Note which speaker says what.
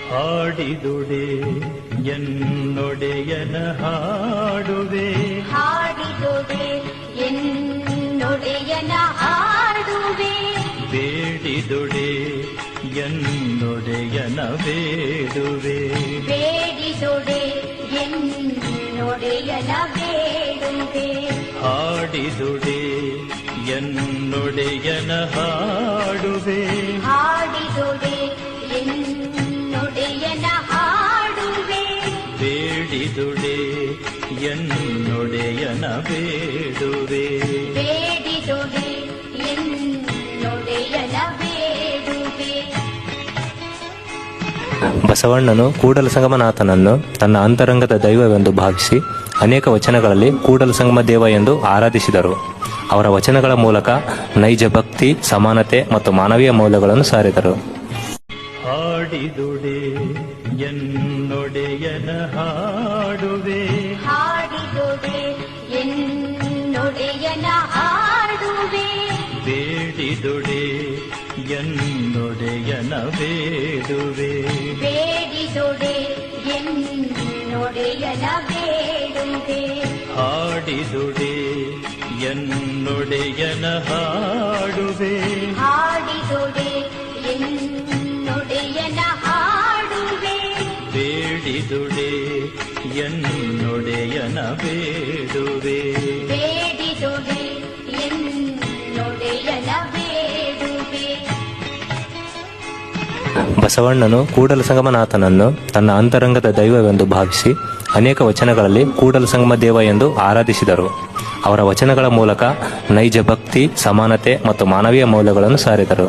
Speaker 1: ಹಾಡಿದುಡೆ ಎನ್ನೊಡೆಯನ ಹಾಡುವೆ,
Speaker 2: ಹಾಡಿದುಡೆ ಎನ್ನೊಡೆಯನ ಹಾಡುವೆ,
Speaker 1: ಬೇಡಿದುಡೆ ಎನ್ನೊಡೆಯನ ಬೇಡುವೆ,
Speaker 2: ಬೇಡಿದುಡೆ ಎನ್ನೊಡೆಯನ ಬೇಡುವೆ,
Speaker 1: ಹಾಡಿದುಡೆ ಎನ್ನೊಡೆಯನ ಹಾಡುವೆ,
Speaker 2: ಹಾಡಿದುಡೆ ಎನ್ನೊಡೆಯನ ಹಾಡುವೆ,
Speaker 1: ಬೇಡಿದುಡೆ ಎನ್ನೊಡೆಯನ ಬೇಡುವೆ,
Speaker 2: ಬೇಡಿದುಡೆ ಎನ್ನೊಡೆಯನ ಬೇಡುವೆ.
Speaker 3: ಬಸವಣ್ಣನು ಕೂಡಲ ಸಂಗಮನಾಥನನ್ನು ತನ್ನ ಅಂತರಂಗದ ದೈವವೆಂದು ಭಾವಿಸಿ ಅನೇಕ ವಚನಗಳಲ್ಲಿ ಕೂಡಲ ಸಂಗಮ ದೇವ ಎಂದು ಆರಾಧಿಸಿದರು. ಅವರ ವಚನಗಳ ಮೂಲಕ ನೈಜ ಭಕ್ತಿ, ಸಮಾನತೆ ಮತ್ತು ಮಾನವೀಯ ಮೌಲ್ಯಗಳನ್ನು ಸಾರಿದರು.
Speaker 1: ಹಾಡಿದುಡೆ ಎನ್ನೊಡೆಯನ ಹಾಡುವೆ,
Speaker 2: ಹಾಡಿದುಡೆ ಎನ್ನೊಡೆಯನ ಹಾಡುವೆ,
Speaker 1: ಬೇಡಿದುಡೆ ಎನ್ನೊಡೆಯನ ಬೇಡುವೆ,
Speaker 2: ಬೇಡಿದುಡೆ ಎನ್ನೊಡೆಯನ ಬೇಡುವೆ,
Speaker 1: ಹಾಡಿದುಡೆ ಎನ್ನೊಡೆಯನ ಹಾಡುವೆ,
Speaker 2: ಹಾಡಿದುಡೆ ಎನ್ನೊಡೆಯನ ಹಾಡುವೆ,
Speaker 1: ಬೇಡಿದುಡೆ ಎನ್ನೊಡೆಯನ ಬೇಡುವೆ,
Speaker 2: ಬೇಡಿದುಡೆ ಎನ್ನೊಡೆಯನ ಬೇಡುವೆ.
Speaker 3: ಬಸವಣ್ಣನು ಕೂಡಲ ಸಂಗಮನಾಥನನ್ನು ತನ್ನ ಅಂತರಂಗದ ದೈವವೆಂದು ಭಾವಿಸಿ ಅನೇಕ ವಚನಗಳಲ್ಲಿ ಕೂಡಲ ಸಂಗಮ ದೇವ ಎಂದು ಆರಾಧಿಸಿದರು. ಅವರ ವಚನಗಳ ಮೂಲಕ ನೈಜ ಭಕ್ತಿ, ಸಮಾನತೆ ಮತ್ತು ಮಾನವೀಯ ಮೌಲ್ಯಗಳನ್ನು ಸಾರಿದರು.